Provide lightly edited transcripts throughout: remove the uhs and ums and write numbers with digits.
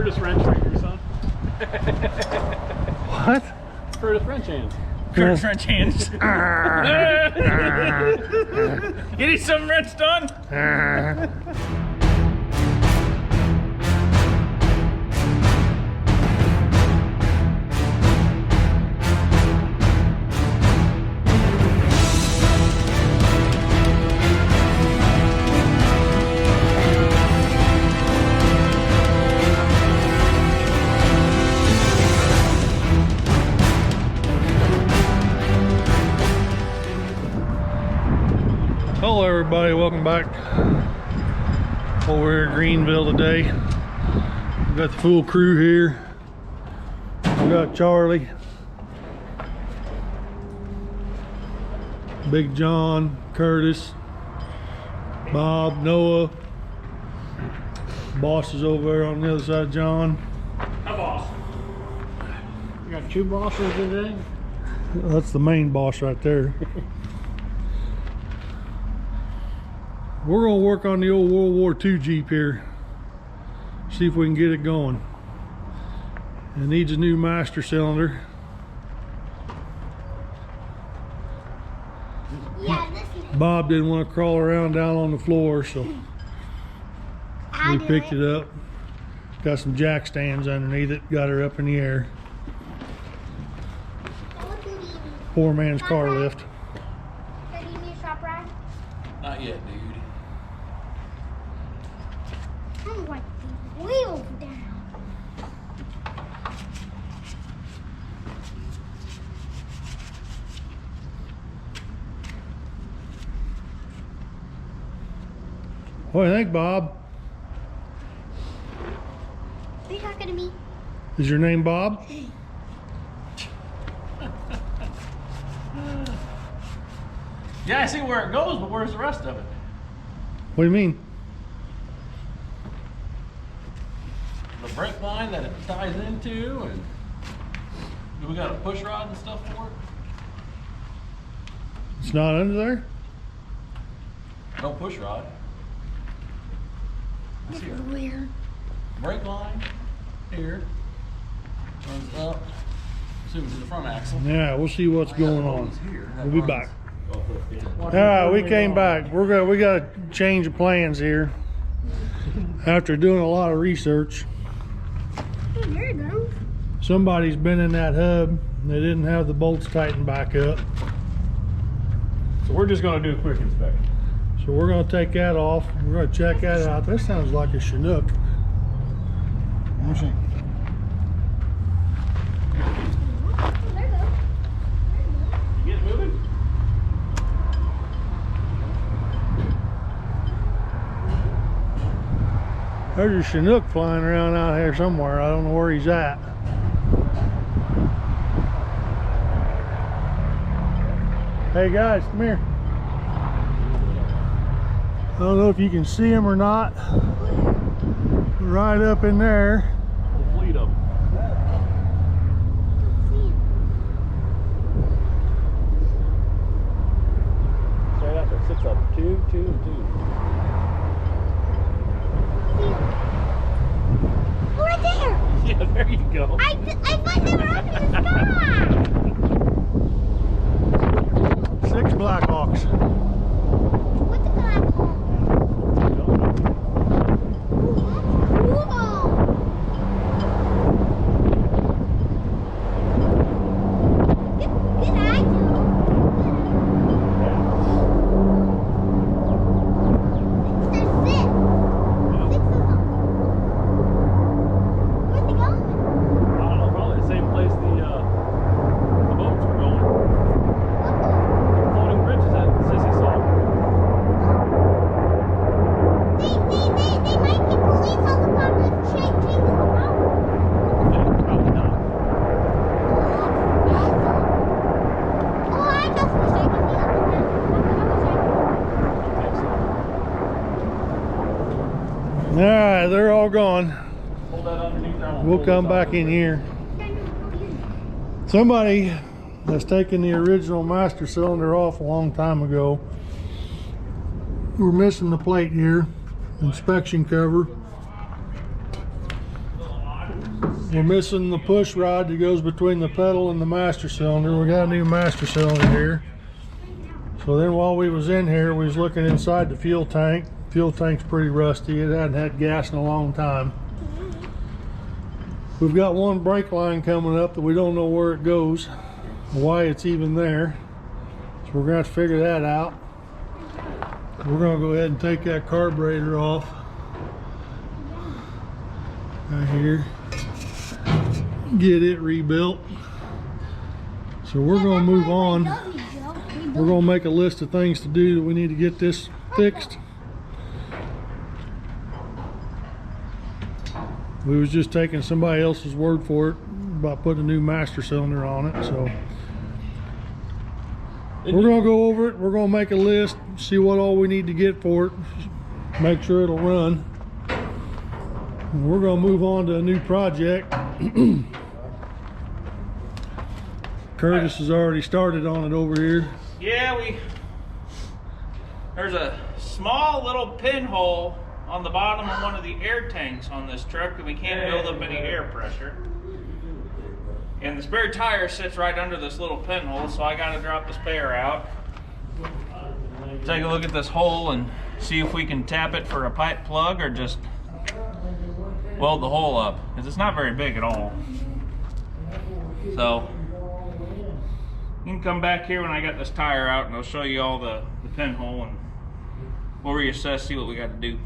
Curtis wrench right here, son. What? Curtis wrench hands. Curtis wrench hands. Get you some wrench done. Hello everybody, welcome back. Over here in Greenville today. We got the full crew here. We got Charlie, Big John, Curtis, Bob, Noah. Boss is over there on the other side, John. Hi, boss. You got two bosses today? That's the main boss right there. We're gonna work on the old World War II Jeep here. See if we can get it going. It needs a new master cylinder. Yeah, Bob didn't want to crawl around down on the floor, so we picked it up. Got some jack stands underneath it, got her up in the air. Poor man's car lift. Do you need a shop ride? Not yet, dude. I'm like these wheels down. What do you think, Bob? Are you talking to me? Is your name Bob? Yeah, I see where it goes, but where's the rest of it? What do you mean? The brake line that it ties into, and do we got a push rod and stuff for it? It's not under there? No push rod. I see a Weird. brake line here. Runs up. Assumes to the front axle. Yeah, we'll see what's going on. Here. We'll be back. Yeah, we came back. We got to change the plans here. After doing a lot of research, Oh, there it goes. somebody's been in that hub. They didn't have the bolts tightened back up. So we're just gonna do a quick inspection. So we're going to take that off. We're going to check that out. That sounds like a Chinook. Oh, there it goes. You get moving? There's a Chinook flying around out here somewhere. I don't know where he's at. Hey guys, come here. I don't know if you can see him or not. Right up in there. Whole fleet of them. Right out there, 6 of them. 2, 2, and 2. Oh, right there. Yeah, there you go. I thought they were up in the sky. 6 Blackhawks. What's the black hole? Good eye, Joe. There's 6. 6 of them. Where'd they go? I don't know, probably the same place the boats were going. Floating bridges at Sissy saw. They might be police helicopters chasing them around. Yeah, probably not. Oh, I just wish I could be up in that. Alright, they're all gone. Hold that underneath there. We'll come back in here. Somebody that's taken the original master cylinder off a long time ago. We're missing the plate here. Inspection cover. We're missing the push rod that goes between the pedal and the master cylinder. We got a new master cylinder here. So then while we was in here, we was looking inside the fuel tank. Fuel tank's pretty rusty. It hadn't had gas in a long time. We've got one brake line coming up that we don't know where it goes, why it's even there. So we're gonna have to figure that out. We're gonna go ahead and take that carburetor off right here, get it rebuilt. So we're gonna move on. We're gonna make a list of things to do that we need to get this fixed. We was just taking somebody else's word for it about putting a new master cylinder on it, so we're gonna go over it. We're gonna make a list, see what all we need to get for it, make sure it'll run. And we're gonna move on to a new project. Curtis has already started on it over here. Yeah, there's a small little pinhole on the bottom of one of the air tanks on this truck, and we can't build up any air pressure. And the spare tire sits right under this little pinhole, so I gotta drop the spare out. Take a look at this hole and see if we can tap it for a pipe plug or just weld the hole up, because it's not very big at all. So you can come back here when I got this tire out and I'll show you all the pinhole, and we'll reassess, see what we got to do.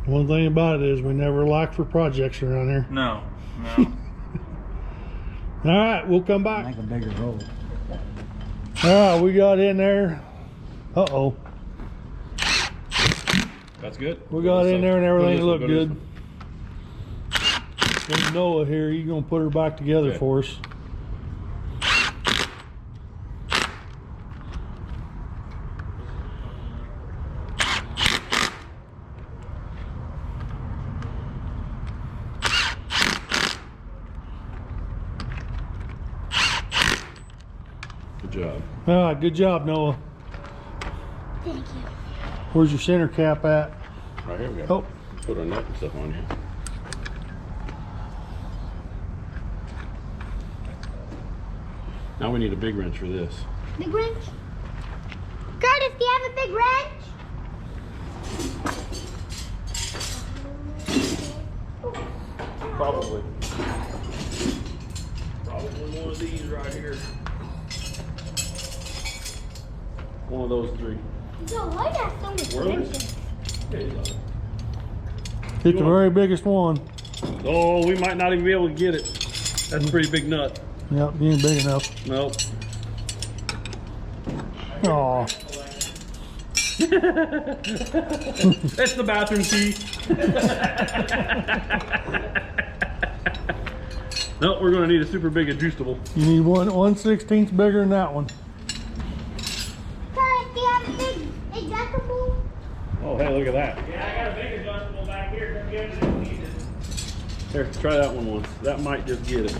One thing about it is we never lack for projects around here. No. All right, we'll come back. Make a bigger hole. All right, we got in there. Uh-oh. That's good. We got in there and everything looked good. There's Noah here. He's going to put her back together for us. Good job. All right, good job, Noah. Thank you. Where's your center cap at? Right here we go. Oh, Put our nut and stuff on here. Now we need a big wrench for this. Big wrench? Curtis, do you have a big wrench? Probably. Probably one of these right here. One of those three. No, why do you have so much wrenches? it's the very biggest one. Oh, we might not even be able to get it. That's a pretty big nut. Yep, he ain't big enough. Nope. Aw. That's the bathroom key. Nope, we're gonna need a super big adjustable. You need 1/16 bigger than that one. Curtis, do you have a big adjustable? Oh, hey, look at that. Yeah, I got a big adjustable back here. Come get it if you need it. Here, try that one once. That might just get it.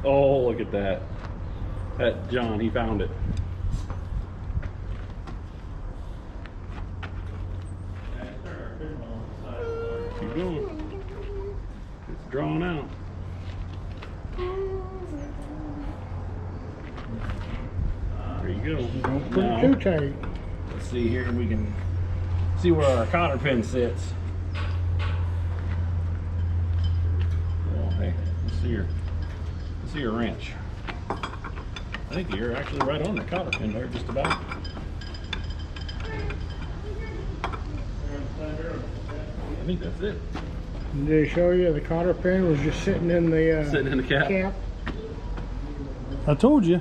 Oh, look at that. That John, he found it. Keep going. It's drawn out. There you go. Now, Too tight. let's see here. We can see where our cotter pin sits. Oh, hey, let's see your wrench. I think you're actually right on the cotter pin there, just about. I think that's it. Did they show you the cotter pin was just sitting in the Sitting in the cap. I told you.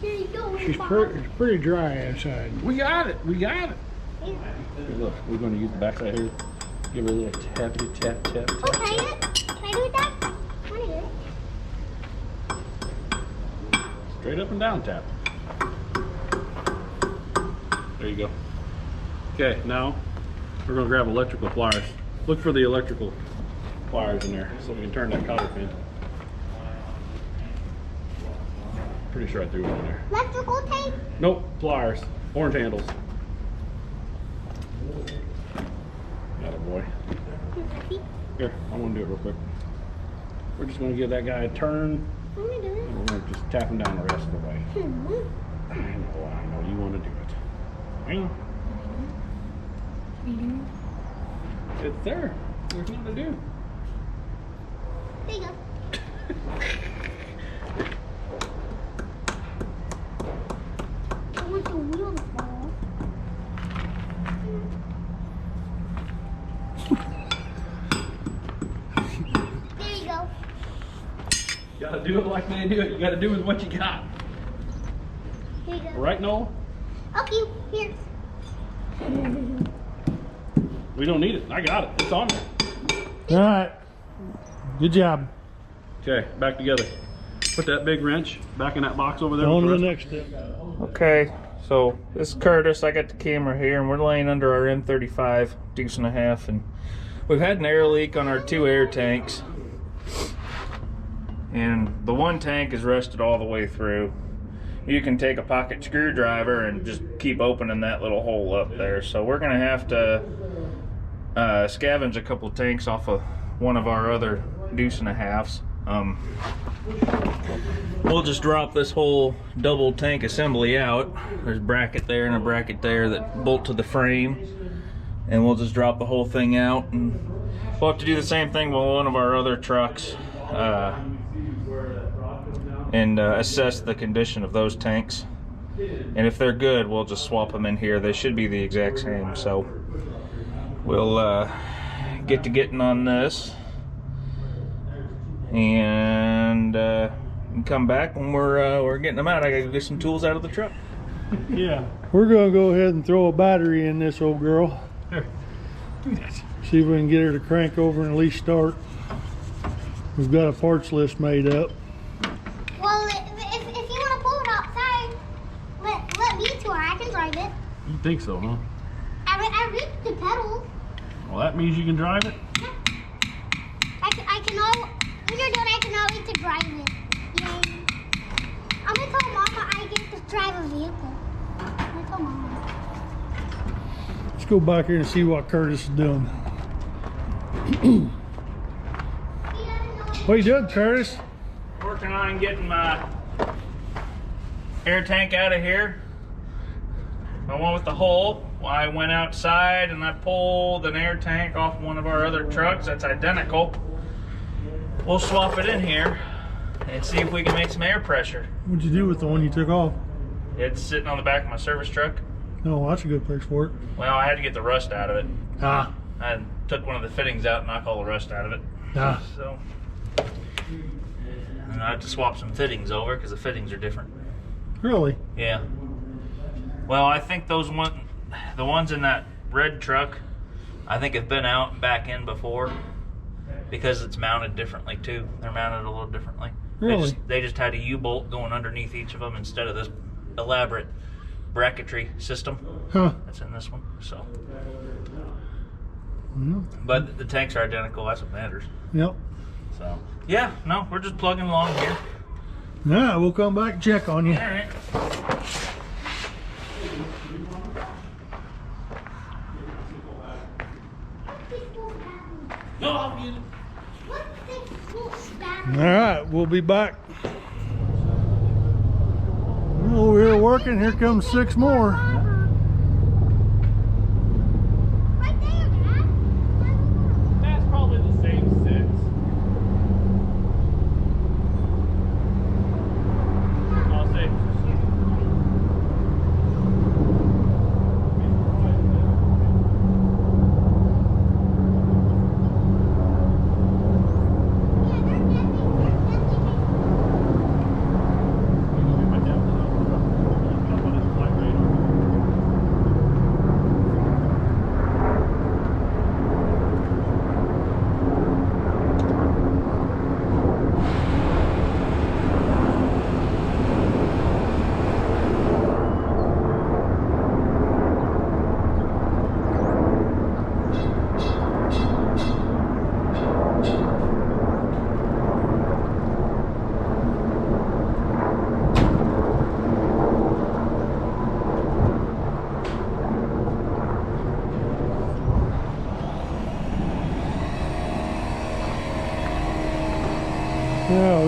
Here you go. She's Bob. pretty dry inside. We got it. We got it. Here, look, we're going to use the backside here. Give her a little tappity tap, tap, tap. Okay, can I do that? What is it? Straight up and down tap. There you go. Okay, now we're going to grab electrical pliers. Look for the electrical pliers in there so we can turn that cotter pin. Pretty sure I threw one in there. Electrical tape? Nope, pliers. Orange handles. boy. Here, Puppy. Here, I want to do it real quick. We're just going to give that guy a turn, I'm gonna do it. and we're going to just tap him down the rest of the way. Hmm. I know, you want to do it. I know. It's there. There's nothing to do. There you go. I want the wheel to fall. There you go. You got to do it like they do it. You got to do with what you got. Here you go. Right, Noel? Okay, here. We don't need it. I got it. It's on there. All right. Good job. Okay, back together. Put that big wrench back in that box over there. On with to the rest- next step. Okay, so this is Curtis. I got the camera here, and we're laying under our M35 deuce and a half, and we've had an air leak on our 2 air tanks, and the one tank is rusted all the way through. You can take a pocket screwdriver and just keep opening that little hole up there. So we're gonna have to scavenge a couple tanks off of one of our other deuce and a halves. We'll just drop this whole double tank assembly out. There's a bracket there and a bracket there that bolt to the frame, and we'll just drop the whole thing out, and we'll have to do the same thing with one of our other trucks and assess the condition of those tanks, and if they're good, we'll just swap them in here. They should be the exact same, so we'll get to getting on this and come back when we're getting them out. I gotta get some tools out of the truck. Yeah. We're gonna go ahead and throw a battery in this old girl. Here. Do that. See if we can get her to crank over and at least start. We've got a parts list made up. Well, if you want to pull it outside, let me to her. I can drive it. You think so, huh? I reached the pedals. Well, that means you can drive it. I can all. When you're done, I can always to drive it. Yay. I'm gonna tell Mama I get to drive a vehicle. I'm gonna tell Mama. Let's go back here and see what Curtis is doing. What are you doing, Curtis? Working on getting my air tank out of here. The one with the hole. Well, I went outside and I pulled an air tank off one of our other trucks that's identical. We'll swap it in here and see if we can make some air pressure. What'd you do with the one you took off? It's sitting on the back of my service truck. Oh, that's a good place for it. Well, I had to get the rust out of it. Ah. I took one of the fittings out and knocked all the rust out of it. Ah. So, and I have to swap some fittings over because the fittings are different. Really? Yeah. Well, I think the ones in that red truck, I think have been out and back in before because it's mounted differently too. They're mounted a little differently. Really? They just had a U-bolt going underneath each of them instead of this elaborate bracketry system Huh. that's in this one. So, Well, but the tanks are identical. That's what matters. yep. So, yeah, no, we're just plugging along here. All right, we'll come back and check on you. All right. No, I'll get it. What's this cool stuff? All right, we'll be back. Over here working, here comes 6 more. Right there, Dad. That's probably the same 6. I'll say.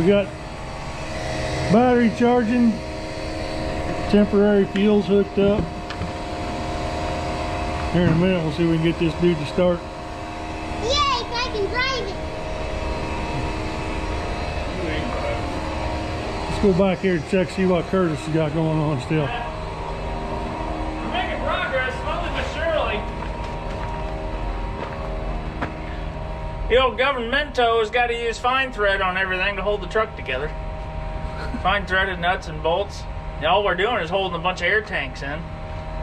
We got battery charging, temporary fuels hooked up. Here in a minute, we'll see if we can get this dude to start. Yay, so I can drive it. Let's go back here and check, see what Curtis has got going on still. We're making progress, slowly but surely. The old governmento has got to use fine thread on everything to hold the truck together. Fine threaded nuts and bolts. And all we're doing is holding a bunch of air tanks in.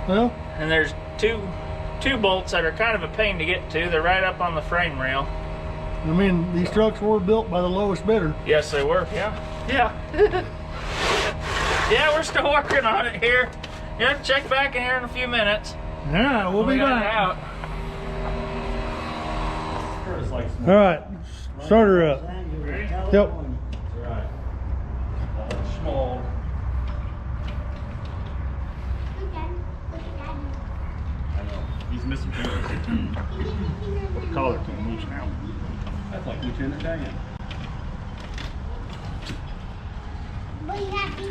Well, And there's two bolts that are kind of a pain to get to. They're right up on the frame rail. I mean, these trucks were built by the lowest bidder. Yes, they were. Yeah. Yeah, we're still working on it here. Yeah, check back in here in a few minutes. All right, we'll be got it back. out. All right, start her up. Yep. Small. Okay, look at that. I know. He's missing fingers. The collar came loose now. That's like Lieutenant Dan. What do you have to do?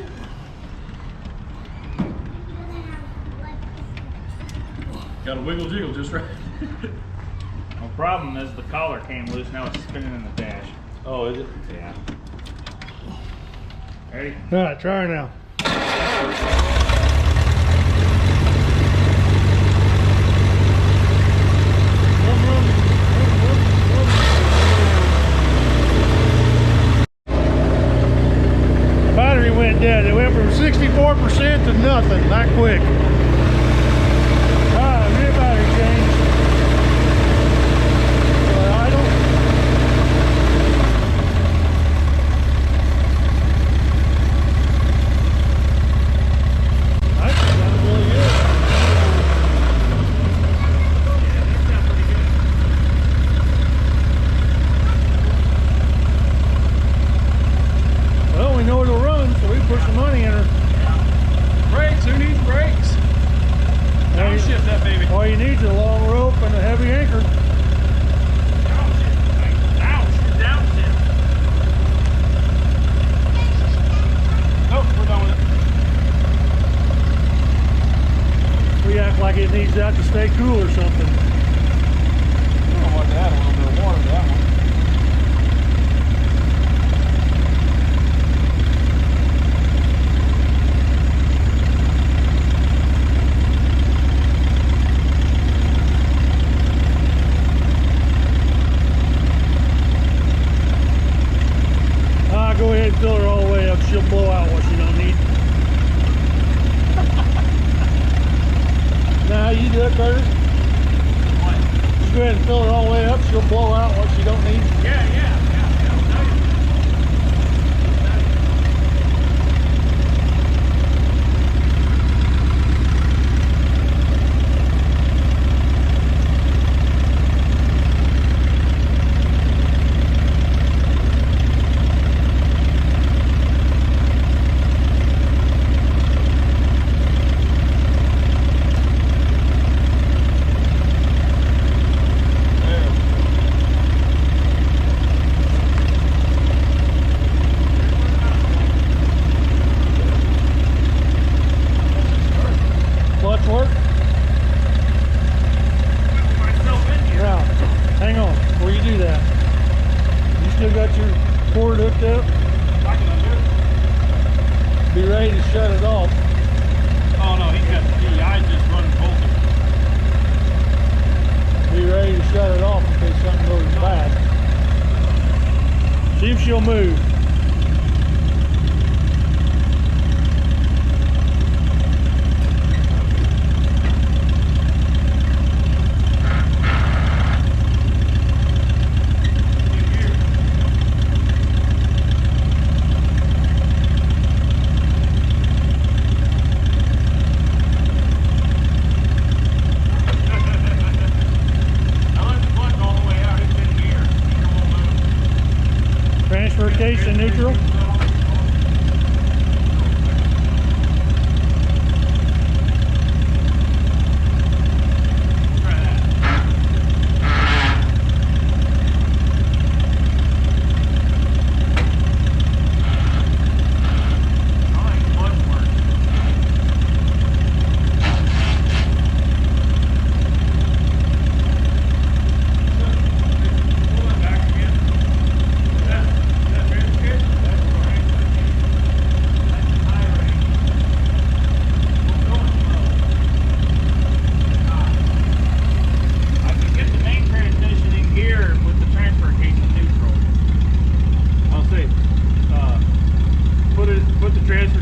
Got a wiggle jiggle just right. The problem is the collar came loose. Now it's spinning in the dash. Oh, is it? Yeah. Ready? All right, try her now. Battery went dead. It went from 64% to nothing that quick. All right, rear battery change. Idle. That sounds really good. Well, we know it'll run, so we put some money in her. Brakes, who needs brakes? Downshift that baby. All you need is a long rope and a heavy anchor. Downshift. Nope, we're done with it. We act like it needs that to stay cool or something. I don't want to add a little bit of water to that one. Go ahead and fill her all the way up. She'll blow out what she don't need. Now you do it, Curtis. Just go ahead and fill her all the way up. She'll blow out what she don't need. Yeah.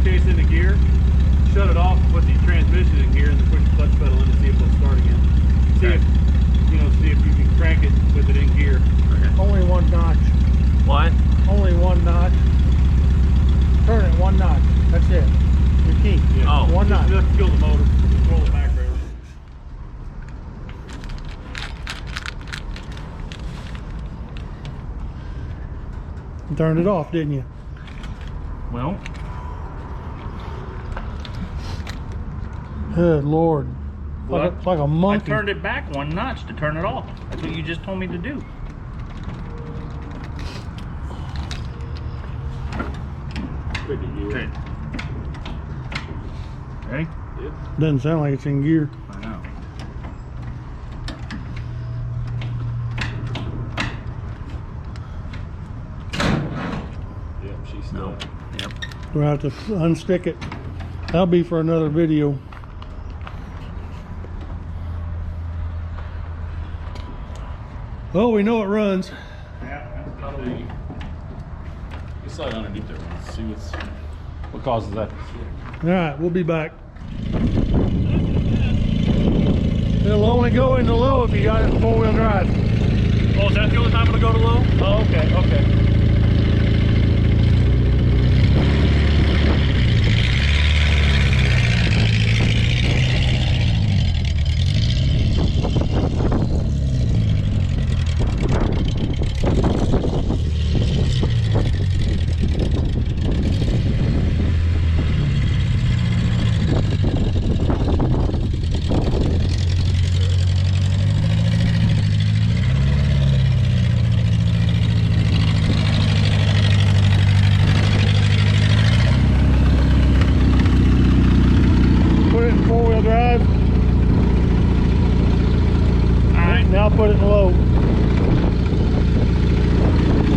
case into gear, shut it off, put the transmission in gear, and then push the clutch pedal in to see if it'll start again. See Okay. if, see if you can crank it with it in gear. Only one notch. What? Only one notch. Turn it one notch. That's it. Your key. Oh. One Just notch. enough to kill the motor, control the back railing. You turned it off, didn't you? Well, Good Lord. What? It's like a I monkey. turned it back one notch to turn it off. That's what you just told me to do. Okay. Okay. Doesn't sound like it's in gear. I know. Yep, she's No. stuck. Yep. We'll have to unstick it. That'll be for another video. Oh, we know it runs. You slide underneath there, see what causes that. All right, we'll be back. It'll only go into low if you got it in four-wheel drive. Oh, is that the only time it'll go to low? Oh, okay, okay. Put it in four-wheel drive. Alright. Now put it in low.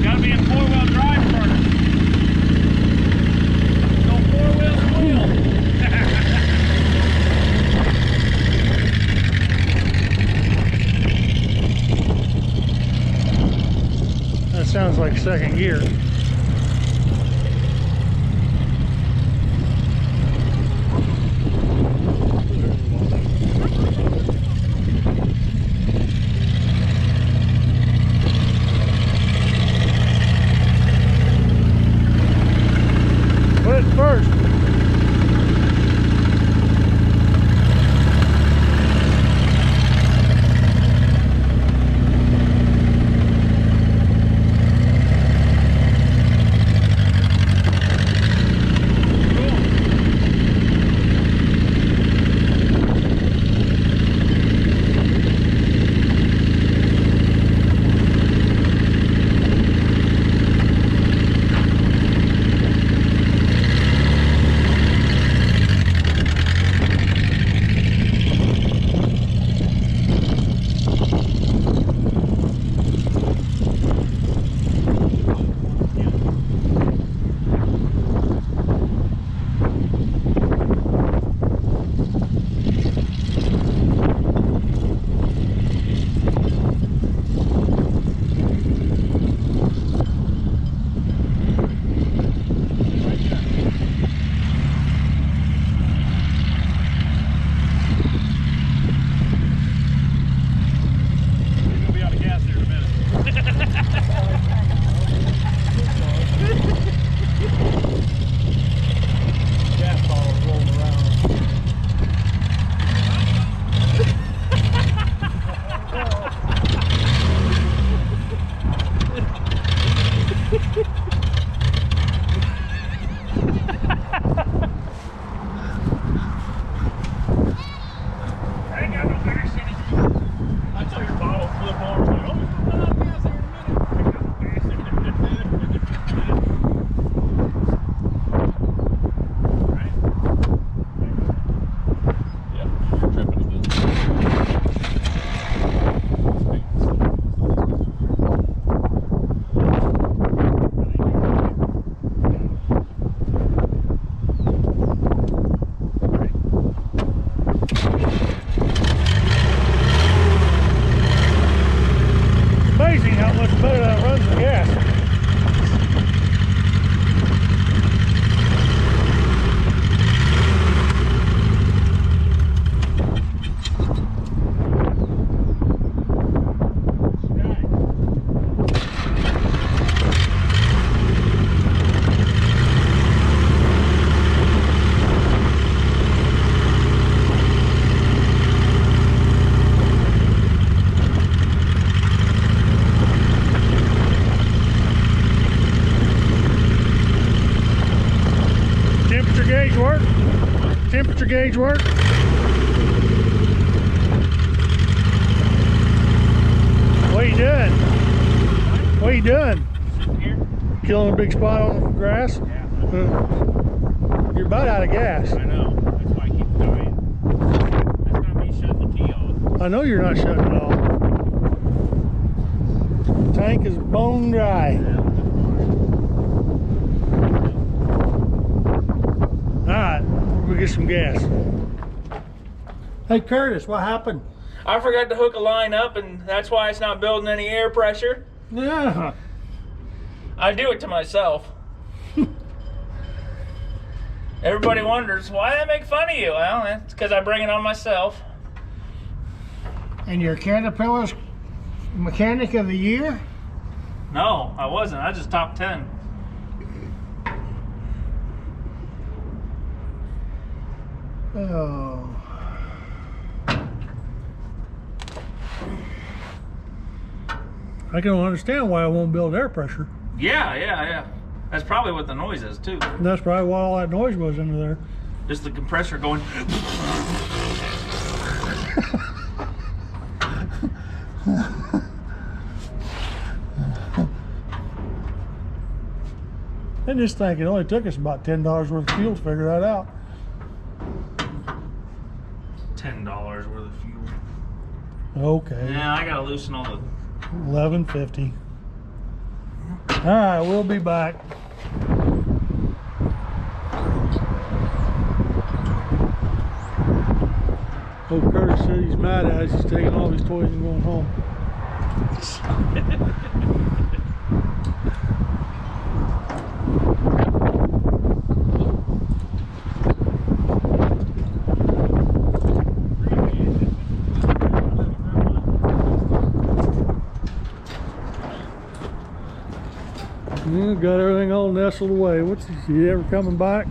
Gotta be in four-wheel drive first. No four-wheel squeal. That sounds like second gear. Put it first. gauge work? Temperature gauge work? What are you doing? What are you doing? Sitting here. Killing a big spot on the grass? Yeah. You're about out of gas. I know. That's why I keep dying. That's not me shutting the key off. I know you're not shutting it off. Tank is bone dry. Alright, we'll get some gas. Hey Curtis, what happened? I forgot to hook a line up, and that's why it's not building any air pressure. Yeah. I do it to myself. Everybody wonders why I make fun of you. Well, it's because I bring it on myself. And your Caterpillar's mechanic of the year? No, I wasn't. I just top 10. Oh. I don't understand why I won't build air pressure. Yeah. That's probably what the noise is too. And that's probably why all that noise was into there. Just the compressor going. And this thing, it only took us about $10 worth of fuel to figure that out. $10 worth of fuel. Okay. Yeah, I gotta loosen all the. $11.50. All right, we'll be back. Oh, Curtis said he's mad at us. He's taking all his toys and going home. Yeah, got everything all nestled away. What's he ever coming back?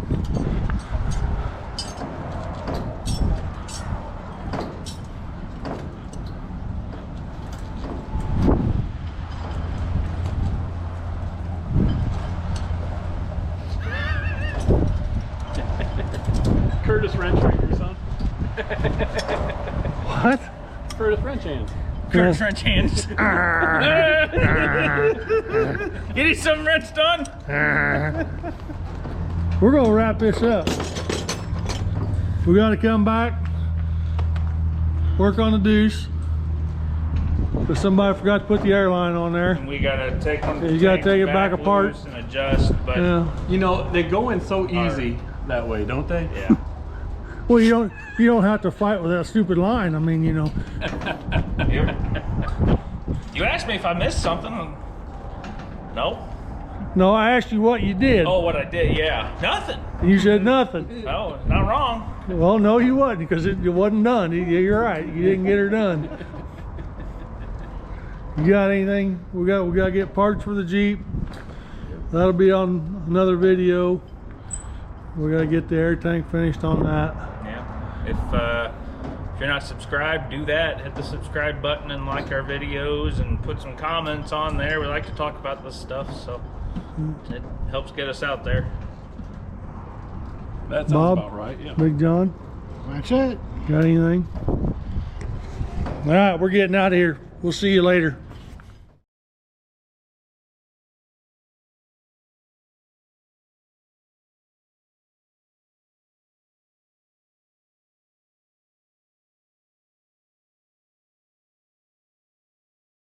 Curtis wrench your son. What? Curtis wrench hands. Curtis wrench hands. You need some wrench done? We're gonna wrap this up. We gotta come back, work on the deuce. But somebody forgot to put the airline on there. And we gotta take one. You gotta take it back apart. loose and adjust, but Yeah. You know, they go in so easy that way, don't they? yeah. Well, you don't have to fight with that stupid line. I mean, you know. You asked me if I missed something. No. No, I asked you what you did. Oh, what I did? Yeah. Nothing. You said nothing. No, not wrong. Well, no, you wasn't, because it wasn't done. You're right. You didn't get her done. You got anything? We got to get parts for the Jeep. That'll be on another video. We got to get the air tank finished on that. Yeah. If you're not subscribed, do that. Hit the subscribe button and like our videos and put some comments on there. We like to talk about this stuff, so it helps get us out there. That sounds Bob, about right, yeah. Big John, That's it. got anything? All right, we're getting out of here. We'll see you later.